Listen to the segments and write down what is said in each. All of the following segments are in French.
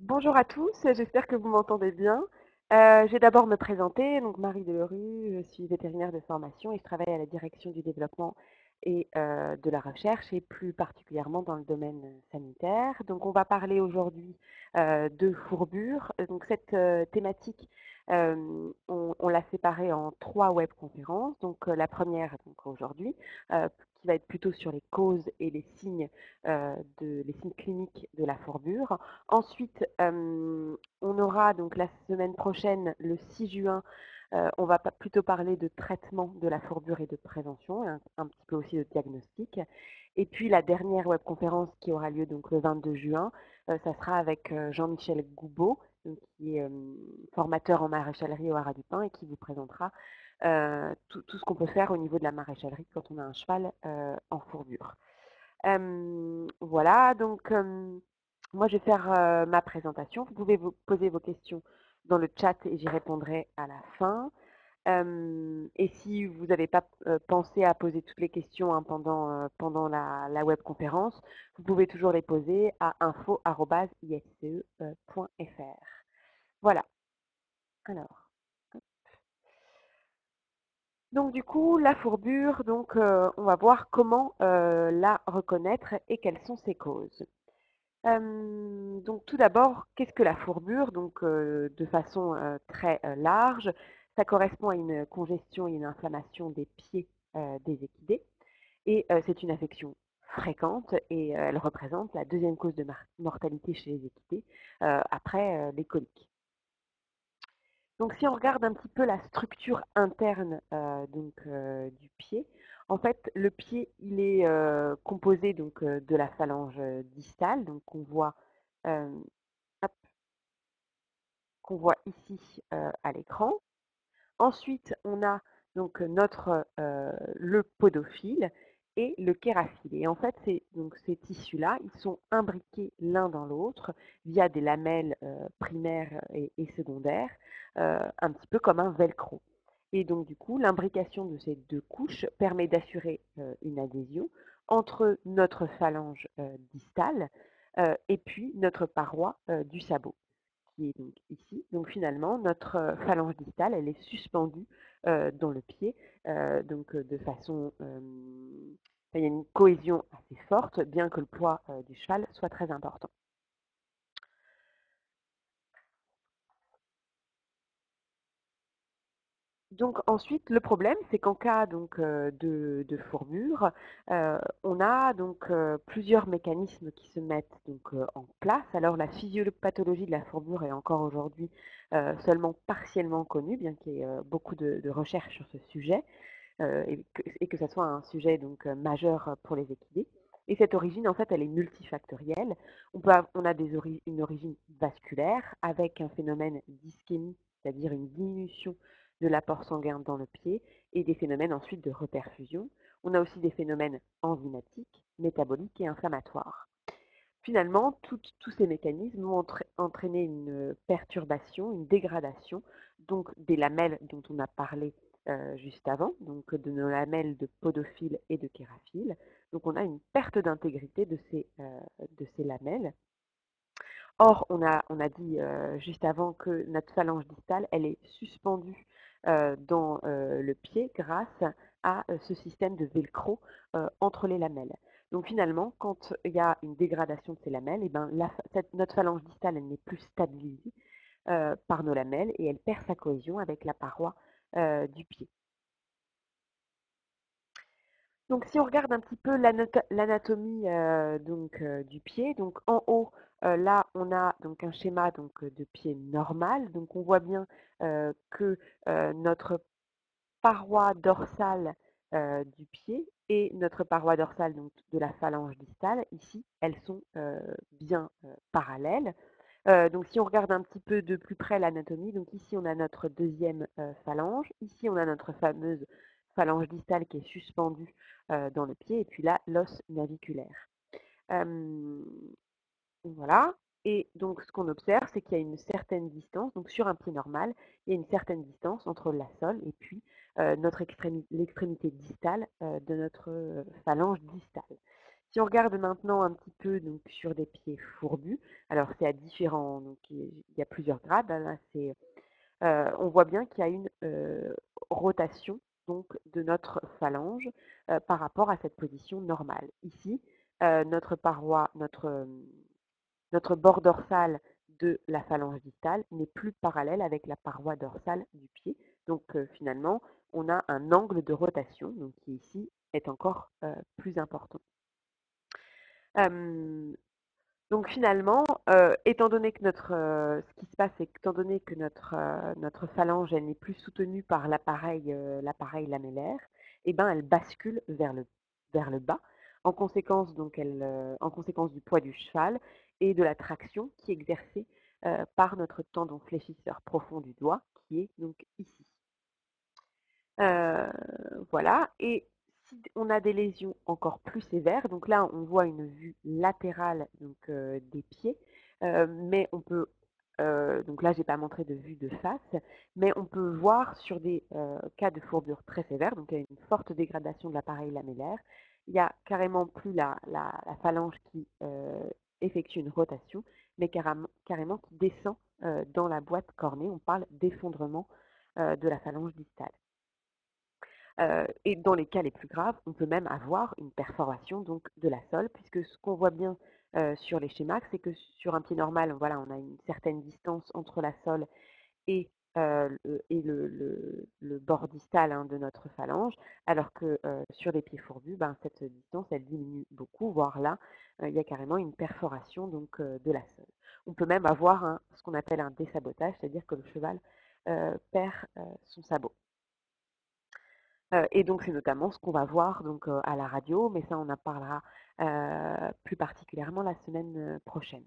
Bonjour à tous, j'espère que vous m'entendez bien. Je vais d'abord me présenter, donc Marie Delerue, je suis vétérinaire de formation et je travaille à la direction du développement et de la recherche et plus particulièrement dans le domaine sanitaire. Donc on va parler aujourd'hui de fourbure. Donc cette thématique, on l'a séparée en 3 webconférences. Donc la première, donc aujourd'hui, qui va être plutôt sur les causes et les signes cliniques de la fourbure. Ensuite, on aura donc la semaine prochaine, le 6 juin, on va plutôt parler de traitement de la fourbure et de prévention, un petit peu aussi de diagnostic. Et puis la dernière webconférence qui aura lieu donc le 22 juin, ça sera avec Jean-Michel Goubeau, donc, qui est formateur en maréchalerie au Haras du Pin et qui vous présentera tout ce qu'on peut faire au niveau de la maréchalerie quand on a un cheval en fourbure. Voilà, donc moi je vais faire ma présentation. Vous pouvez vous poser vos questions dans le chat et j'y répondrai à la fin. Et si vous n'avez pas pensé à poser toutes les questions hein, pendant la webconférence, vous pouvez toujours les poser à info@isce.fr. Voilà. Alors, donc du coup, la fourbure, donc on va voir comment la reconnaître et quelles sont ses causes. Donc tout d'abord, qu'est-ce que la fourbure? Donc de façon très large, ça correspond à une congestion et une inflammation des pieds des équidés et c'est une affection fréquente et elle représente la deuxième cause de mortalité chez les équidés après les coliques. Donc si on regarde un petit peu la structure interne du pied, en fait le pied il est composé donc de la phalange distale, donc euh, hop, qu'on voit ici à l'écran. Ensuite on a donc le podophile et le kéraphile. Et en fait donc ces tissus-là, ils sont imbriqués l'un dans l'autre via des lamelles primaires et secondaires, un petit peu comme un velcro. Et donc du coup, l'imbrication de ces deux couches permet d'assurer une adhésion entre notre phalange distale et puis notre paroi du sabot qui est donc ici. Donc finalement, notre phalange distale, elle est suspendue dans le pied, de façon, il y a une cohésion assez forte, bien que le poids du cheval soit très important. Donc ensuite, le problème, c'est qu'en cas donc de fourbure, on a donc plusieurs mécanismes qui se mettent donc en place. Alors la physiopathologie de la fourbure est encore aujourd'hui seulement partiellement connue, bien qu'il y ait beaucoup de recherches sur ce sujet et que ça soit un sujet donc majeur pour les équidés. Et cette origine, en fait, elle est multifactorielle. On a une origine vasculaire avec un phénomène d'ischémie, c'est-à-dire une diminution de l'apport sanguin dans le pied, et des phénomènes ensuite de reperfusion. On a aussi des phénomènes enzymatiques, métaboliques et inflammatoires. Finalement, tous ces mécanismes vont entraîner une perturbation, une dégradation donc des lamelles dont on a parlé juste avant, donc de nos lamelles de podophile et de kéraphile. Donc on a une perte d'intégrité de ces lamelles. Or, on a dit juste avant que notre phalange distale, elle est suspendue dans le pied grâce à ce système de velcro entre les lamelles. Donc finalement, quand il y a une dégradation de ces lamelles, et ben, notre phalange distale, elle n'est plus stabilisée par nos lamelles et elle perd sa cohésion avec la paroi du pied. Donc si on regarde un petit peu l'anatomie du pied, donc en haut, là on a donc un schéma donc de pied normal. Donc on voit bien que notre paroi dorsale du pied et notre paroi dorsale donc de la phalange distale, ici, elles sont bien parallèles. Donc si on regarde un petit peu de plus près l'anatomie, donc ici on a notre deuxième phalange, ici on a notre fameuse phalange distale qui est suspendue dans le pied, et puis là l'os naviculaire. Euh, voilà. Et donc ce qu'on observe, c'est qu'il y a une certaine distance, donc sur un pied normal, il y a une certaine distance entre la sole et puis l'extrémité distale de notre phalange distale. Si on regarde maintenant un petit peu donc, sur des pieds fourbus, alors c'est à différents, donc il y a plusieurs grades, là, on voit bien qu'il y a une rotation donc, de notre phalange par rapport à cette position normale. Ici, notre paroi, notre bord dorsal de la phalange distale n'est plus parallèle avec la paroi dorsale du pied. Donc finalement, on a un angle de rotation donc, qui ici est encore plus important. Euh, donc finalement, étant donné que ce qui se passe, c'est qu'étant donné que notre phalange elle n'est plus soutenue par l'appareil lamellaire, eh ben, elle bascule vers le bas. En conséquence du poids du cheval et de la traction qui est exercée par notre tendon fléchisseur profond du doigt, qui est donc ici. Heu, voilà et si on a des lésions encore plus sévères, donc là, on voit une vue latérale donc des pieds, mais on peut, donc là, j'ai pas montré de vue de face, mais on peut voir sur des, cas de fourbure très sévères, donc il y a une forte dégradation de l'appareil lamellaire. Il y a carrément plus la phalange qui, effectue une rotation, mais carrément qui descend, dans la boîte cornée. On parle d'effondrement, de la phalange distale. Et dans les cas les plus graves, on peut même avoir une perforation donc, de la sole, puisque ce qu'on voit bien sur les schémas, c'est que sur un pied normal, voilà, on a une certaine distance entre la sole et, le bord distal de notre phalange, alors que sur des pieds fourbus, ben, cette distance, elle diminue beaucoup, voire là, il y a carrément une perforation donc, de la sole. On peut même avoir ce qu'on appelle un désabotage, c'est-à-dire que le cheval perd son sabot. Et donc c'est notamment ce qu'on va voir donc, à la radio, mais ça on en parlera plus particulièrement la semaine prochaine.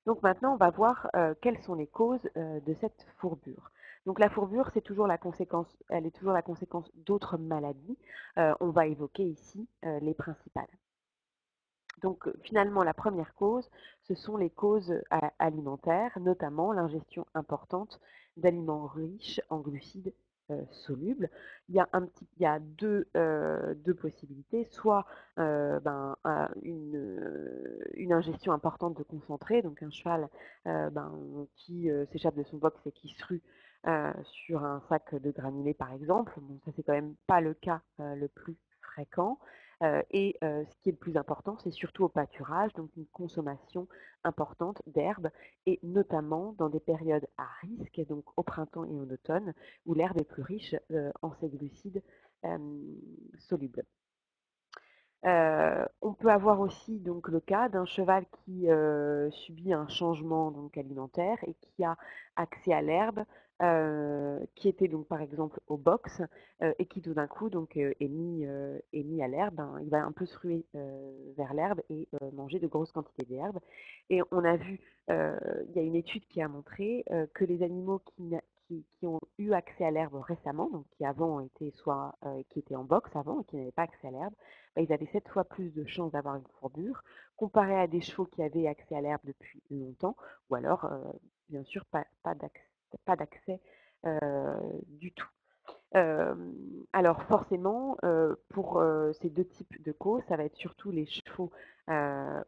Donc maintenant on va voir quelles sont les causes de cette fourbure. Donc la fourbure, elle est toujours la conséquence d'autres maladies. On va évoquer ici les principales. Donc finalement, la première cause, ce sont les causes alimentaires, notamment l'ingestion importante d'aliments riches en glucides solubles. Il y a deux possibilités, soit une ingestion importante de concentré, donc un cheval qui s'échappe de son box et qui se rue sur un sac de granulés par exemple. Bon, ça c'est quand même pas le cas le plus fréquent. Ce qui est le plus important, c'est surtout au pâturage, donc une consommation importante d'herbes, et notamment dans des périodes à risque, donc au printemps et en automne, où l'herbe est plus riche en ces glucides euh, solubles. On peut avoir aussi donc le cas d'un cheval qui subit un changement donc alimentaire et qui a accès à l'herbe, qui était donc par exemple au box et qui tout d'un coup donc est mis à l'herbe. Il va un peu se ruer vers l'herbe et manger de grosses quantités d'herbe. Et on a vu, il y a une étude qui a montré que les animaux qui ont eu accès à l'herbe récemment, donc qui avant étaient qui étaient en box avant et qui n'avaient pas accès à l'herbe, bah, ils avaient 7 fois plus de chances d'avoir une fourbure, comparé à des chevaux qui avaient accès à l'herbe depuis longtemps, ou alors, bien sûr, pas d'accès du tout. Alors forcément, pour ces deux types de causes, ça va être surtout les chevaux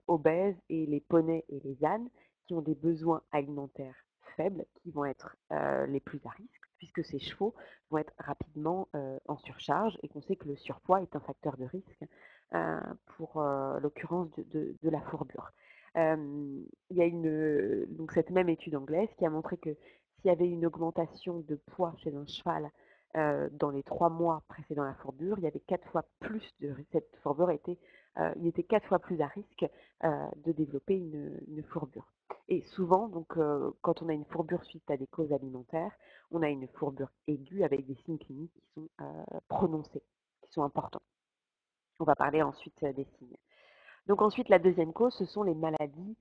obèses et les poneys et les ânes qui ont des besoins alimentaires faibles, qui vont être les plus à risque, puisque ces chevaux vont être rapidement en surcharge et qu'on sait que le surpoids est un facteur de risque pour l'occurrence de la fourbure. Il y a donc cette même étude anglaise qui a montré que s'il y avait une augmentation de poids chez un cheval dans les 3 mois précédant la fourbure, il y avait 4 fois plus de cette fourbure il était 4 fois plus à risque de développer une fourbure. Et souvent, donc, quand on a une fourbure suite à des causes alimentaires, on a une fourbure aiguë avec des signes cliniques qui sont prononcés, qui sont importants. On va parler ensuite des signes. Donc ensuite, la deuxième cause, ce sont les maladies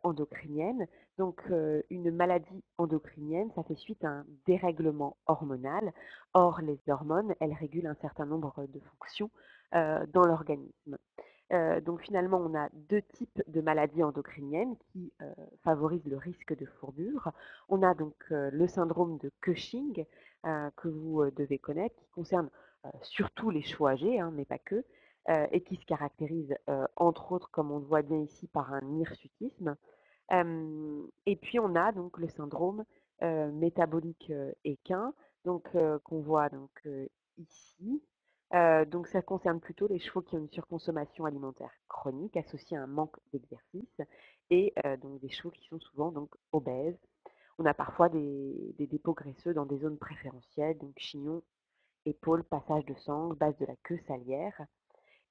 endocriniennes. Donc une maladie endocrinienne, ça fait suite à un dérèglement hormonal. Or, les hormones, elles régulent un certain nombre de fonctions dans l'organisme. Donc finalement, on a deux types de maladies endocriniennes qui favorisent le risque de fourbure. On a donc le syndrome de Cushing, que vous devez connaître, qui concerne surtout les chevaux âgés, mais pas que. et qui se caractérise, entre autres, comme on le voit bien ici, par un hirsutisme. Et puis on a donc le syndrome métabolique équin, donc qu'on voit donc ici. Donc ça concerne plutôt les chevaux qui ont une surconsommation alimentaire chronique associée à un manque d'exercice et donc des chevaux qui sont souvent donc obèses. On a parfois des dépôts graisseux dans des zones préférentielles, donc chignon, épaules, passage de sangle, base de la queue salière.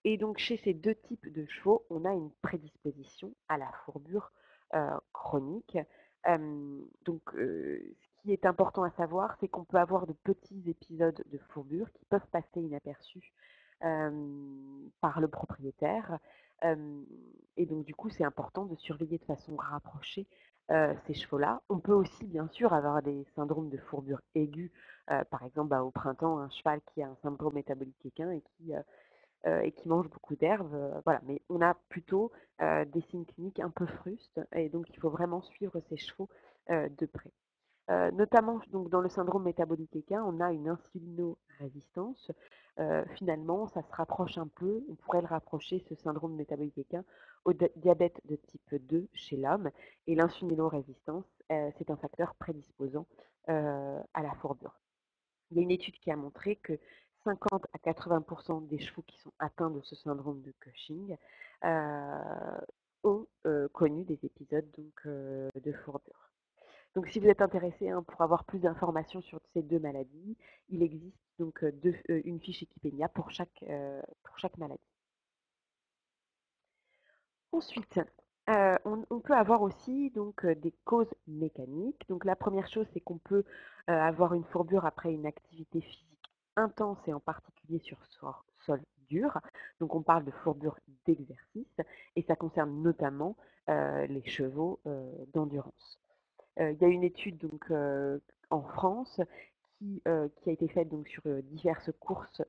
Et donc chez ces 2 types de chevaux, on a une prédisposition à la fourbure chronique. Ce qui est important à savoir, c'est qu'on peut avoir de petits épisodes de fourbure qui peuvent passer inaperçus par le propriétaire. Hem et donc du coup, c'est important de surveiller de façon rapprochée ces chevaux-là. On peut aussi bien sûr avoir des syndromes de fourbure aiguë, par exemple, au printemps, un cheval qui a un syndrome métabolique équin et qui mangent beaucoup d'herbes, voilà. Mais on a plutôt des signes cliniques un peu frustes et donc il faut vraiment suivre ces chevaux de près. Notamment donc dans le syndrome métabolique équin, on a une insulinorésistance. Finalement, ça se rapproche un peu, on pourrait le rapprocher, ce syndrome métabolique équin, au diabète de type 2 chez l'homme. Et l'insulinorésistance, c'est un facteur prédisposant à la fourbure. Il y a une étude qui a montré que 50 à 80% des chevaux qui sont atteints de ce syndrome de Cushing ont connu des épisodes donc, de fourbure. Donc, si vous êtes intéressé pour avoir plus d'informations sur ces 2 maladies, il existe donc une fiche Wikipédia pour chaque maladie. Ensuite, on peut avoir aussi donc des causes mécaniques. Donc la première chose, c'est qu'on peut avoir une fourbure après une activité physique intense et en particulier sur sol dur. Donc on parle de fourbure d'exercice et ça concerne notamment les chevaux d'endurance. Il y a une étude donc en France qui a été faite donc sur diverses courses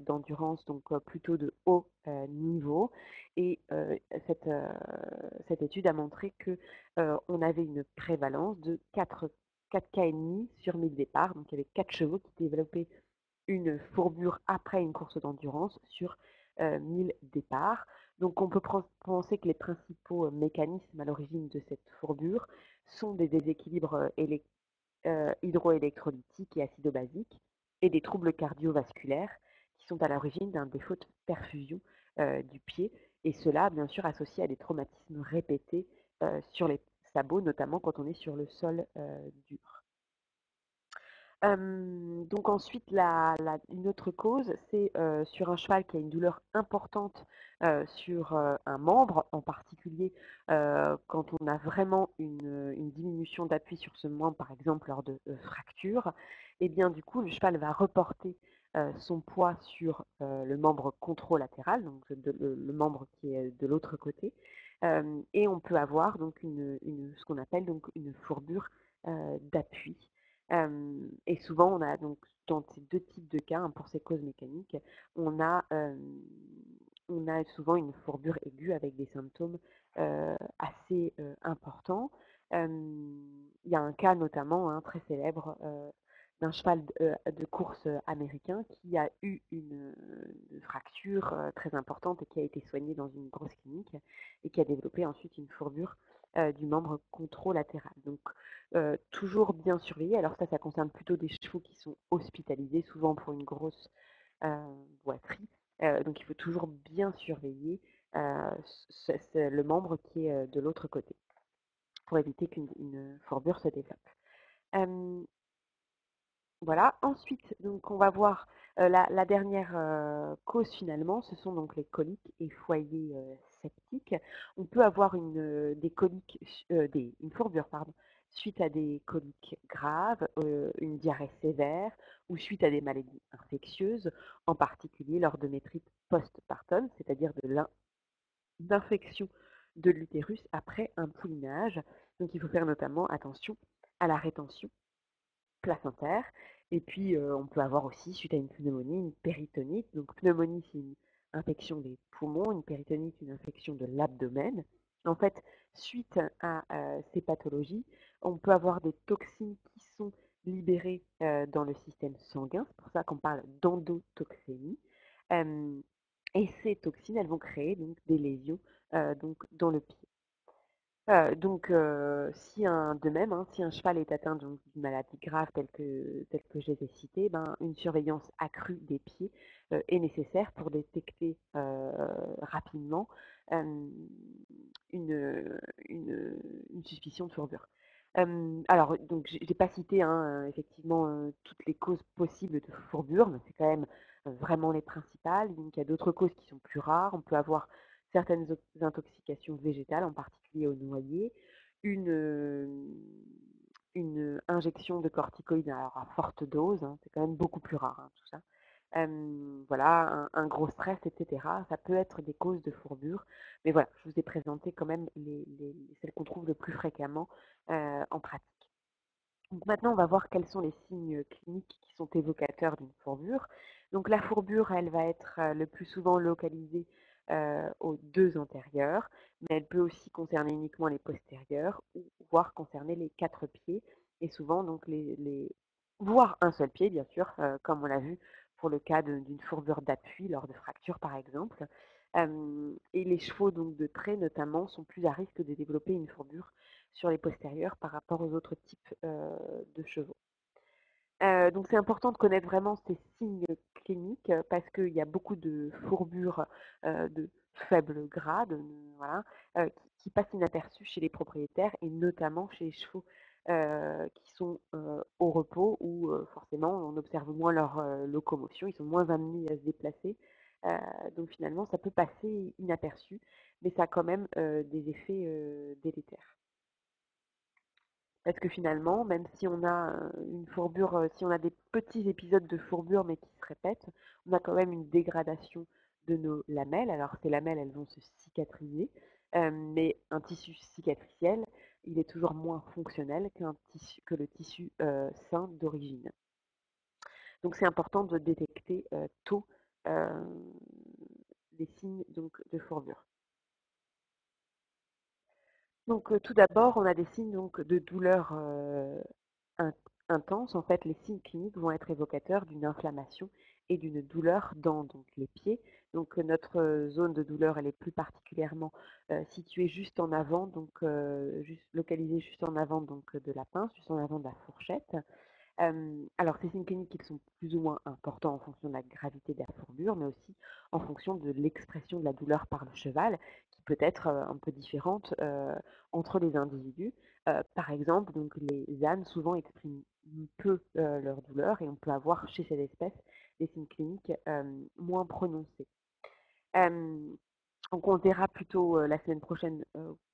d'endurance, donc plutôt de haut niveau. Et cette étude a montré que on avait une prévalence de 4 cas et demi sur 1000 départs. Donc il y avait 4 chevaux qui développaient une fourbure après une course d'endurance sur 1000 départs. Donc on peut penser que les principaux mécanismes à l'origine de cette fourbure sont des déséquilibres hydroélectrolytiques et acido-basiques et des troubles cardiovasculaires qui sont à l'origine d'un défaut de perfusion du pied, et cela bien sûr associé à des traumatismes répétés sur les sabots, notamment quand on est sur le sol dur. Donc ensuite, une autre cause, c'est sur un cheval qui a une douleur importante sur un membre, en particulier quand on a vraiment une diminution d'appui sur ce membre, par exemple lors de fractures, et bien du coup, le cheval va reporter son poids sur le membre controlatéral, donc le membre qui est de l'autre côté, et on peut avoir donc ce qu'on appelle donc une fourbure d'appui. Et souvent, on a donc dans ces 2 types de cas, pour ces causes mécaniques, on a, on a souvent une fourbure aiguë avec des symptômes assez importants. Il y a un cas notamment très célèbre d'un cheval de course américain qui a eu une fracture très importante et qui a été soigné dans une grosse clinique et qui a développé ensuite une fourbure du membre controlatéral. Donc toujours bien surveiller. Alors ça concerne plutôt des chevaux qui sont hospitalisés, souvent pour une grosse boiterie. Donc il faut toujours bien surveiller le membre qui est de l'autre côté pour éviter qu'une fourbure se développe. Euh, voilà. Ensuite, donc on va voir la dernière cause finalement, ce sont donc les coliques et foyers septiques. On peut avoir des coliques, une fourbure, pardon, suite à des coliques graves, une diarrhée sévère ou suite à des maladies infectieuses, en particulier lors de métrites postpartum, c'est-à-dire d'infection de l'utérus après un poulinage. Donc il faut faire notamment attention à la rétention placentaire. Et puis, on peut avoir aussi, suite à une pneumonie, une péritonite. Donc, pneumonie, c'est une infection des poumons, une péritonite, une infection de l'abdomen. En fait, suite à ces pathologies, on peut avoir des toxines qui sont libérées dans le système sanguin. C'est pour ça qu'on parle d'endotoxémie. Euh, Et ces toxines, elles vont créer donc des lésions donc dans le pied. Si de même, hein, si un cheval est atteint donc d'une maladie grave telle que je les ai citées, ben, une surveillance accrue des pieds est nécessaire pour détecter rapidement euh, une, une, une suspicion de fourbure. Alors, donc, j'ai pas cité hein, effectivement toutes les causes possibles de fourbure, mais c'est quand même vraiment les principales. Donc, il y a d'autres causes qui sont plus rares. On peut avoir certaines intoxications végétales, en particulier au noyer, une, euh, une injection de corticoïdes alors à forte dose, hein, c'est quand même beaucoup plus rare hein, tout ça. Voilà, un gros stress, etc. Ça peut être des causes de fourbure, mais voilà, je vous ai présenté quand même celles qu'on trouve le plus fréquemment en pratique. Donc maintenant, on va voir quels sont les signes cliniques qui sont évocateurs d'une fourbure. Donc la fourbure, elle va être le plus souvent localisée aux deux antérieurs, mais elle peut aussi concerner uniquement les postérieurs, ou voire concerner les quatre pieds, et souvent donc voire un seul pied, bien sûr, comme on l'a vu pour le cas d'une fourbure d'appui lors de fractures, par exemple. Et les chevaux donc de trait, notamment, sont plus à risque de développer une fourbure sur les postérieurs par rapport aux autres types de chevaux. Donc c'est important de connaître vraiment ces signes cliniques parce qu'il y a beaucoup de fourbures de faible grade voilà, qui passent inaperçues chez les propriétaires et notamment chez les chevaux qui sont au repos où forcément on observe moins leur locomotion, ils sont moins amenés à se déplacer. Donc finalement ça peut passer inaperçu, mais ça a quand même des effets délétères. Parce que finalement, même si on a une fourbure, si on a des petits épisodes de fourbure mais qui se répètent, on a quand même une dégradation de nos lamelles. Alors ces lamelles, elles vont se cicatriser, mais un tissu cicatriciel, il est toujours moins fonctionnel que le tissu sain d'origine. Donc c'est important de détecter tôt euh, les signes donc, de fourbure. Donc, tout d'abord, on a des signes donc de douleur in intense. En fait, les signes cliniques vont être évocateurs d'une inflammation et d'une douleur dans donc les pieds. Donc, notre zone de douleur, elle est plus particulièrement située juste en avant, donc juste localisée juste en avant donc de la pince, juste en avant de la fourchette. Alors, ces signes cliniques, ils sont plus ou moins importants en fonction de la gravité de la fourbure, mais aussi en fonction de l'expression de la douleur par le cheval, qui peut être un peu différente entre les individus. Par exemple, donc, les ânes souvent expriment peu leur douleur et on peut avoir chez cette espèce des signes cliniques moins prononcés. Euh, donc on verra plutôt la semaine prochaine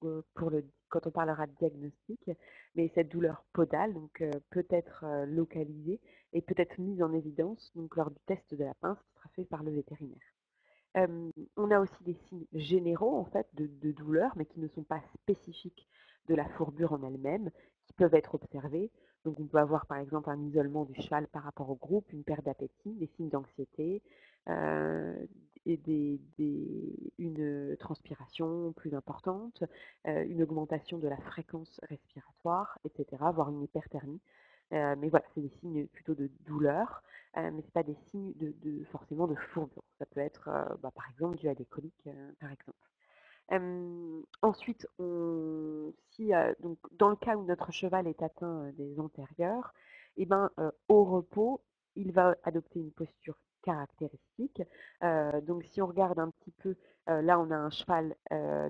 quand on parlera de diagnostic, mais cette douleur podale donc, peut être localisée et peut être mise en évidence donc, lors du test de la pince qui sera fait par le vétérinaire. On a aussi des signes généraux en fait de douleur, mais qui ne sont pas spécifiques de la fourbure en elle-même, qui peuvent être observés. Donc on peut avoir par exemple un isolement du cheval par rapport au groupe, une perte d'appétit, des signes d'anxiété, euh, et une transpiration plus importante, une augmentation de la fréquence respiratoire, etc., voire une hyperthermie. Mais voilà, c'est des signes plutôt de douleur mais c'est pas des signes forcément de fourbure. Ça peut être, par exemple, dû à des coliques, par exemple. Ensuite, donc, dans le cas où notre cheval est atteint des antérieurs, eh ben, au repos, il va adopter une posture caractéristique. Donc, si on regarde un petit peu, là, on a un cheval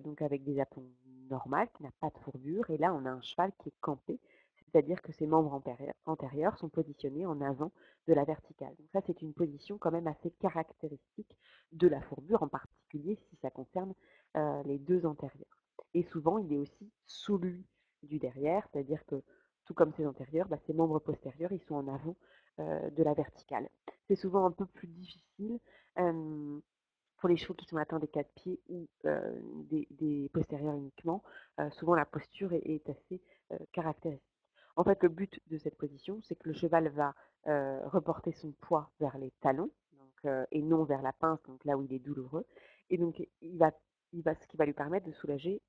donc avec des aplombs normales, qui n'a pas de fourbure, et là, on a un cheval qui est campé, c'est-à-dire que ses membres antérieurs sont positionnés en avant de la verticale. Donc ça, c'est une position quand même assez caractéristique de la fourbure, en particulier si ça concerne les deux antérieurs. Et souvent, il est aussi sous lui du derrière, c'est-à-dire que tout comme ses antérieurs, ses membres postérieurs, ils sont en avant de la verticale. C'est souvent un peu plus difficile euh, pour les chevaux qui sont atteints des quatre pieds ou des postérieurs uniquement. Souvent, la posture est assez caractéristique. En fait, le but de cette position, c'est que le cheval va reporter son poids vers les talons donc, et non vers la pince, donc là où il est douloureux. Et donc, ce qui va lui permettre de soulager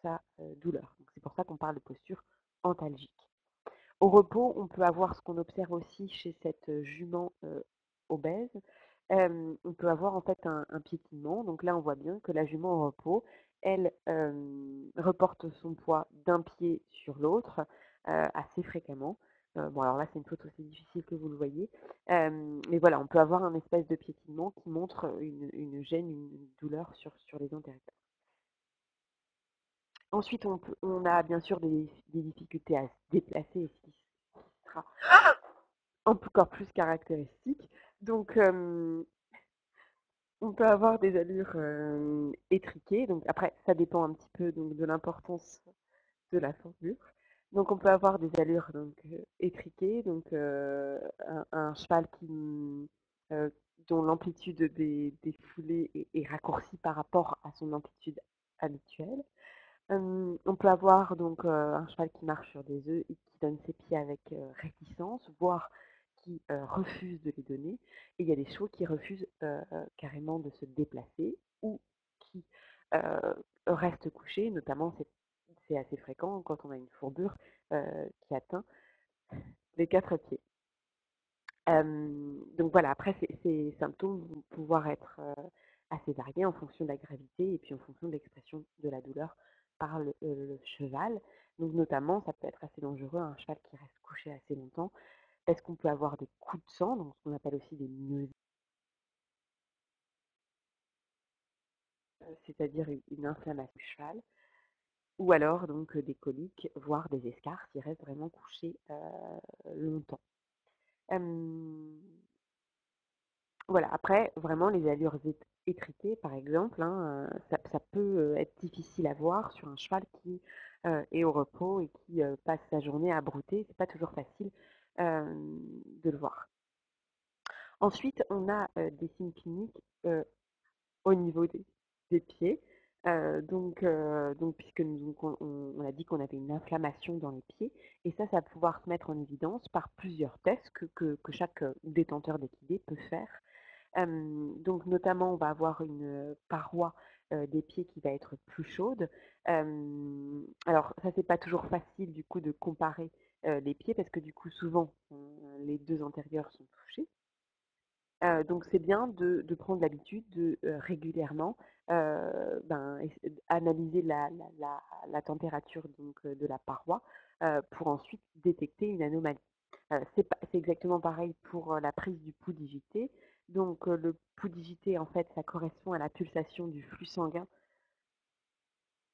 sa douleur. C'est pour ça qu'on parle de posture antalgique. Au repos, on peut avoir ce qu'on observe aussi chez cette jument obèse, On peut avoir en fait un piétinement. Donc là, on voit bien que la jument au repos, elle reporte son poids d'un pied sur l'autre assez fréquemment. Bon, alors là, c'est une photo, c'est difficile que vous le voyez. Mais voilà, on peut avoir un espèce de piétinement qui montre une gêne, une douleur sur les antérieures. Ensuite, on a bien sûr des difficultés à se déplacer, ce qui sera encore plus caractéristique. Donc, on peut avoir des allures étriquées. Donc, après, ça dépend un petit peu donc, de l'importance de la fendure. Donc, on peut avoir des allures donc, étriquées. Donc, un cheval euh, dont l'amplitude des foulées est raccourcie par rapport à son amplitude habituelle. On peut avoir donc un cheval qui marche sur des œufs et qui donne ses pieds avec réticence, voire qui refuse de les donner. Et il y a des chevaux qui refusent carrément de se déplacer ou qui euh, restent couchés, notamment c'est assez fréquent quand on a une fourbure qui atteint les quatre pieds. Donc voilà, après ces symptômes vont pouvoir être assez variés en fonction de la gravité et puis en fonction de l'expression de la douleur par le cheval. Donc notamment, ça peut être assez dangereux un cheval qui reste couché assez longtemps parce qu'on peut avoir des coups de sang, donc ce qu'on appelle aussi des nausées, c'est-à-dire une inflammation du cheval, ou alors donc des coliques, voire des escarres s'il reste vraiment couché longtemps. Euh, Voilà, après, vraiment, les allures étriquées, par exemple, hein, ça peut être difficile à voir sur un cheval qui est au repos et qui passe sa journée à brouter. C'est pas toujours facile de le voir. Ensuite, on a des signes cliniques au niveau des pieds. Donc, puisque on a dit qu'on avait une inflammation dans les pieds, et ça va pouvoir se mettre en évidence par plusieurs tests que chaque détenteur d'équidé peut faire. Donc notamment, on va avoir une paroi des pieds qui va être plus chaude. Alors ça, c'est pas toujours facile du coup de comparer les pieds parce que du coup, souvent, les deux antérieurs sont touchés. Donc c'est bien de prendre l'habitude de régulièrement analyser la température donc, de la paroi pour ensuite détecter une anomalie. C'est exactement pareil pour la prise du pouls digité. Donc le pouls digité, en fait, ça correspond à la pulsation du flux sanguin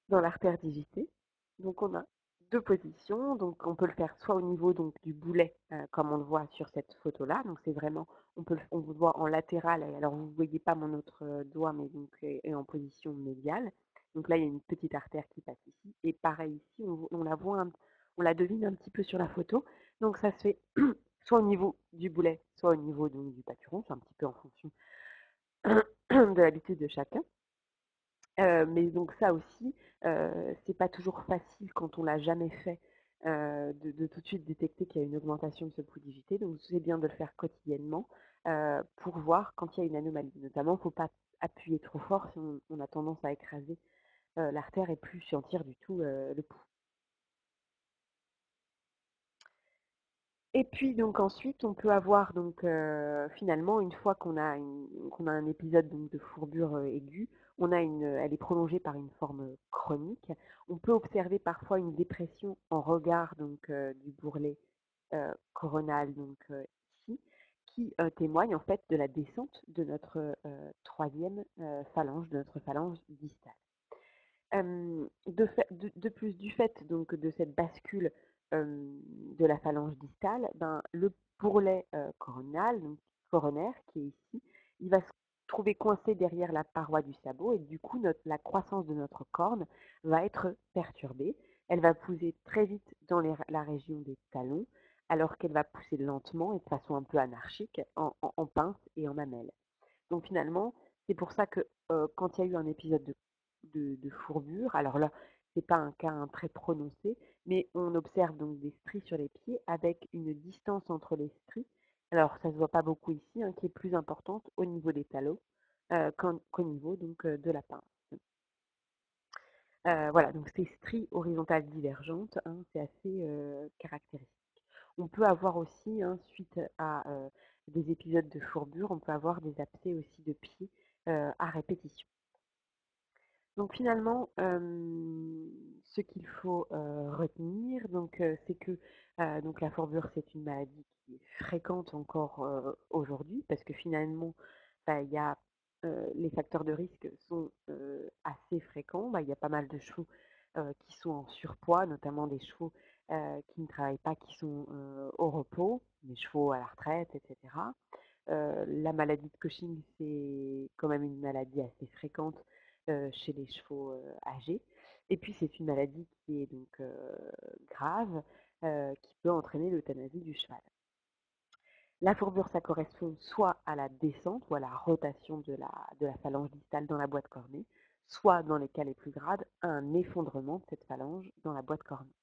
dans l'artère digitée. Donc on a deux positions. Donc on peut le faire soit au niveau donc, du boulet, comme on le voit sur cette photo-là. Donc c'est vraiment, on le voit en latéral. Alors vous ne voyez pas mon autre doigt, mais donc est en position médiale. Donc là il y a une petite artère qui passe ici. Et pareil ici, on la voit, on la devine un petit peu sur la photo. Donc ça se fait soit au niveau du boulet, soit au niveau donc, du pâturon. C'est un petit peu en fonction de l'habitude de chacun. Mais donc ça aussi, c'est pas toujours facile quand on l'a jamais fait, de tout de suite détecter qu'il y a une augmentation de ce pouls digité. Donc c'est bien de le faire quotidiennement, pour voir quand il y a une anomalie. Notamment, il ne faut pas appuyer trop fort, sinon on a tendance à écraser, l'artère et plus sentir du tout, le pouls. Et puis donc ensuite, on peut avoir donc finalement une fois qu'on a un épisode donc de fourbure aiguë, elle est prolongée par une forme chronique. On peut observer parfois une dépression en regard donc du bourrelet coronal donc ici, qui témoigne en fait de la descente de notre troisième phalange, de notre phalange distale. De plus, du fait donc de cette bascule de la phalange distale, ben, le bourrelet coronal, donc coronaire, qui est ici, il va se trouver coincé derrière la paroi du sabot et du coup, la croissance de notre corne va être perturbée. Elle va pousser très vite dans la région des talons, alors qu'elle va pousser lentement et de façon un peu anarchique en pince et en mamelle. Donc finalement, c'est pour ça que quand il y a eu un épisode de fourbure, alors là, c'est pas un cas très prononcé, mais on observe donc des stries sur les pieds avec une distance entre les stries. Alors ça se voit pas beaucoup ici, hein, qui est plus importante au niveau des talons qu'au niveau donc de la pince. Voilà, donc ces stries horizontales divergentes, hein, c'est assez caractéristique. On peut avoir aussi, hein, suite à des épisodes de fourbure, on peut avoir des abcès aussi de pied à répétition. Donc finalement, ce qu'il faut retenir, c'est que donc la fourbure, c'est une maladie qui est fréquente encore aujourd'hui, parce que finalement, bah, il y a, les facteurs de risque sont assez fréquents. Bah, il y a pas mal de chevaux qui sont en surpoids, notamment des chevaux qui ne travaillent pas, qui sont au repos, des chevaux à la retraite, etc. La maladie de Cushing, c'est quand même une maladie assez fréquente chez les chevaux âgés. Et puis, c'est une maladie qui est donc grave, qui peut entraîner l'euthanasie du cheval. La fourbure, ça correspond soit à la descente ou à la rotation de la phalange distale dans la boîte cornée, soit, dans les cas les plus graves, à un effondrement de cette phalange dans la boîte cornée.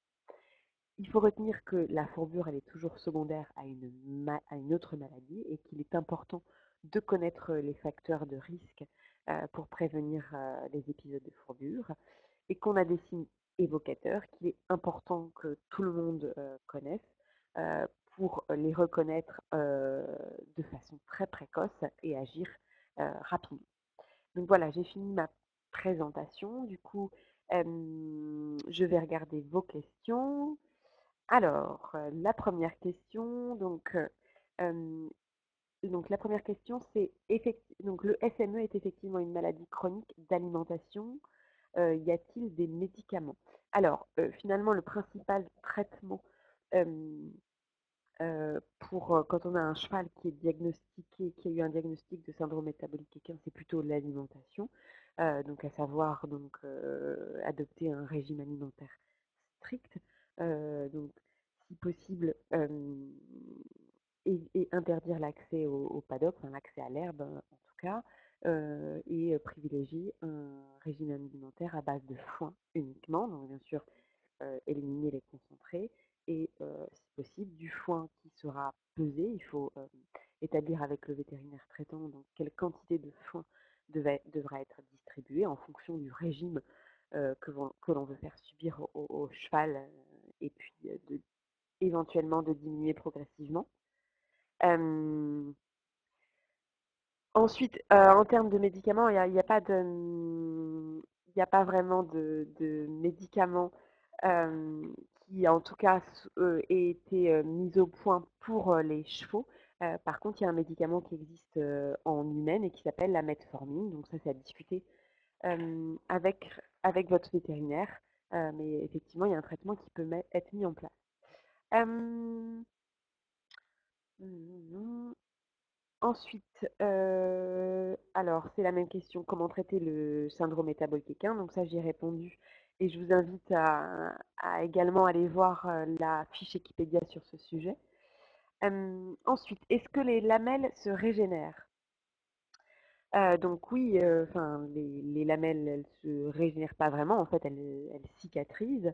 Il faut retenir que la fourbure, elle est toujours secondaire à une autre maladie et qu'il est important de connaître les facteurs de risque pour prévenir les épisodes de fourbure et qu'on a des signes évocateurs qu'il est important que tout le monde connaisse euh, pour les reconnaître de façon très précoce et agir rapidement. Donc voilà, j'ai fini ma présentation. Du coup, je vais regarder vos questions. Alors, la première question, la première question, c'est donc le SME est effectivement une maladie chronique d'alimentation. Y a-t-il des médicaments? Alors, finalement, le principal traitement pour quand on a un cheval qui est diagnostiqué, qui a eu un diagnostic de syndrome métabolique équin, c'est plutôt l'alimentation. Donc, à savoir adopter un régime alimentaire strict. Donc, si possible, et interdire l'accès au paddock, enfin l'accès à l'herbe en tout cas, et privilégier un régime alimentaire à base de foin uniquement. Donc, bien sûr, éliminer les concentrés et, si possible, du foin qui sera pesé. Il faut établir avec le vétérinaire traitant donc quelle quantité de foin devra être distribuée en fonction du régime que l'on veut faire subir au cheval et puis éventuellement de diminuer progressivement. Euh, Ensuite, en termes de médicaments, il y a pas il y a pas vraiment de médicaments qui, en tout cas, aient été mis au point pour les chevaux. Par contre, il y a un médicament qui existe en humaine et qui s'appelle la metformine. Donc ça, c'est à discuter avec votre vétérinaire. Mais effectivement, il y a un traitement qui peut être mis en place. Euh, Ensuite, alors c'est la même question, comment traiter le syndrome métabolique équin? Donc ça, j'y ai répondu et je vous invite à également aller voir la fiche Wikipédia sur ce sujet. Ensuite, est-ce que les lamelles se régénèrent? Donc oui, enfin les lamelles, elles se régénèrent pas vraiment, en fait, elles cicatrisent.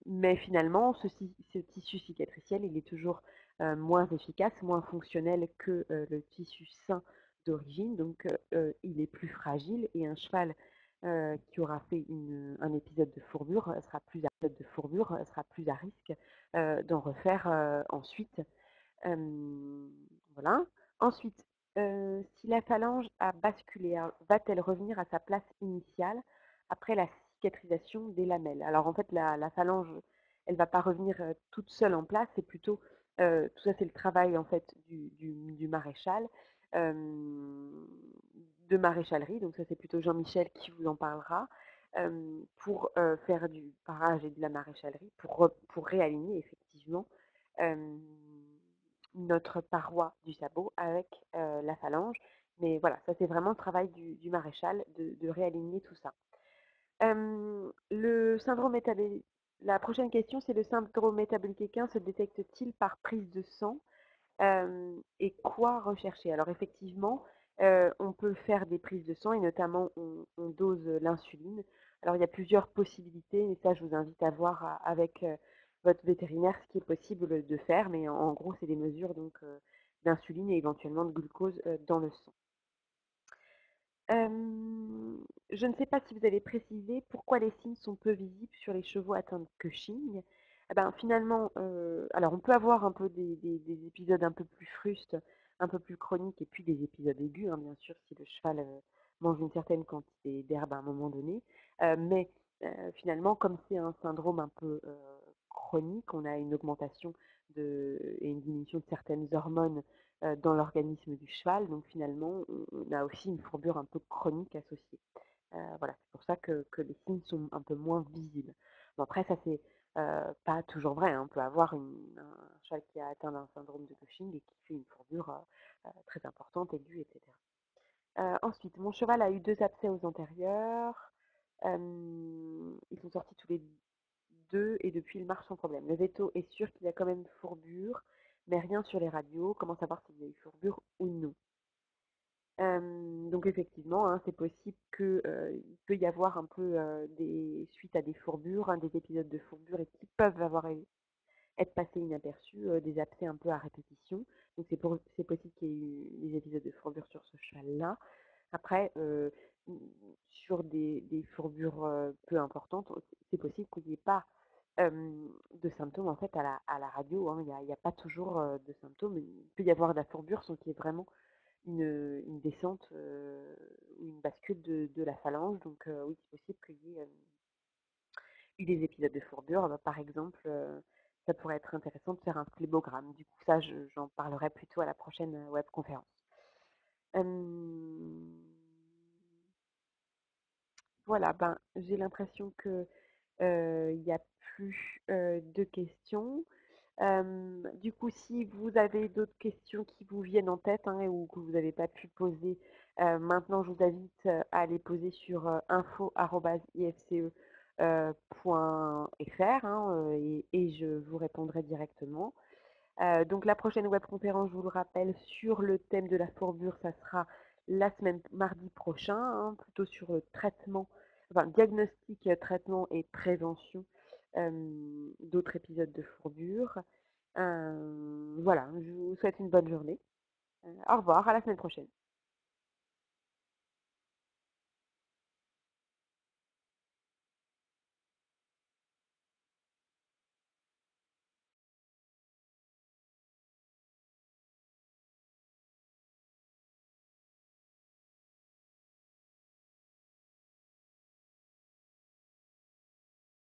Mais finalement, ce tissu cicatriciel, il est toujours moins efficace, moins fonctionnel que le tissu sain d'origine, donc il est plus fragile et un cheval qui aura fait un épisode de fourbure sera plus à risque d'en refaire ensuite. Voilà. Ensuite, si la phalange a basculé, va-t-elle revenir à sa place initiale après la cicatrisation des lamelles? Alors en fait, la phalange, elle ne va pas revenir toute seule en place, c'est plutôt, tout ça c'est le travail en fait du maréchal, de maréchalerie, donc ça c'est plutôt Jean-Michel qui vous en parlera, pour faire du parage et de la maréchalerie, pour réaligner effectivement euh, notre paroi du sabot avec la phalange. Mais voilà, ça c'est vraiment le travail du maréchal de réaligner tout ça. Le syndrome métabolique. La prochaine question, c'est le syndrome métabolique équin se détecte-t-il par prise de sang et quoi rechercher? Alors effectivement, on peut faire des prises de sang et notamment on dose l'insuline. Alors il y a plusieurs possibilités et ça je vous invite à voir avec votre vétérinaire ce qui est possible de faire, mais en gros c'est des mesures donc d'insuline et éventuellement de glucose dans le sang. Je ne sais pas si vous avez précisé pourquoi les signes sont peu visibles sur les chevaux atteints de Cushing. Finalement, alors on peut avoir un peu des épisodes un peu plus frustes, un peu plus chroniques et puis des épisodes aigus, hein, bien sûr, si le cheval, mange une certaine quantité d'herbe à un moment donné. Mais, finalement, comme c'est un syndrome un peu, chronique, on a une augmentation et une diminution de certaines hormones, dans l'organisme du cheval. Donc finalement, on a aussi une fourbure un peu chronique associée. Voilà, c'est pour ça que les signes sont un peu moins visibles. Bon après ça c'est, pas toujours vrai, hein. On peut avoir un cheval qui a atteint d'un syndrome de Cushing et qui fait une fourbure, très importante, aiguë et cetera. Ensuite, mon cheval a eu 2 abcès aux antérieurs. Ils sont sortis tous les 2 et depuis il marche sans problème. Le véto est sûr qu'il a quand même une fourbure, mais rien sur les radios. Comment savoir s'il y a eu fourbure ou non? Donc effectivement, hein, c'est possible que, il peut y avoir un peu, des suite à des fourbures, hein, des épisodes de fourbure et qui peuvent être passés inaperçus, des abcès un peu à répétition. Donc c'est possible qu'il y ait eu des épisodes de fourbure sur ce cheval-là. Après, mmh, sur des fourbures, peu importantes, c'est possible qu'il n'y ait pas, de symptômes en fait à la radio, hein. Il y a pas toujours, de symptômes. Il peut y avoir de la fourbure sans qu'il y ait vraiment une descente, ou une bascule de la phalange. Donc oui, c'est possible qu'il y ait, eu des épisodes de fourbure. Par exemple, ça pourrait être intéressant de faire un phlébogramme. Du coup, ça, j'en parlerai plutôt à la prochaine, webconférence. Hem, voilà, j'ai l'impression que, il y a plus, de questions. Du coup, si vous avez d'autres questions qui vous viennent en tête, hein, ou que vous n'avez pas pu poser, maintenant je vous invite, à les poser sur, info@ifce.fr, hein, et je vous répondrai directement. Donc la prochaine webconférence, je vous le rappelle, sur le thème de la fourbure, ça sera la semaine mardi prochain, hein, plutôt sur le traitement, enfin diagnostic, traitement et prévention, d'autres épisodes de fourbure. Voilà, je vous souhaite une bonne journée. Au revoir, à la semaine prochaine.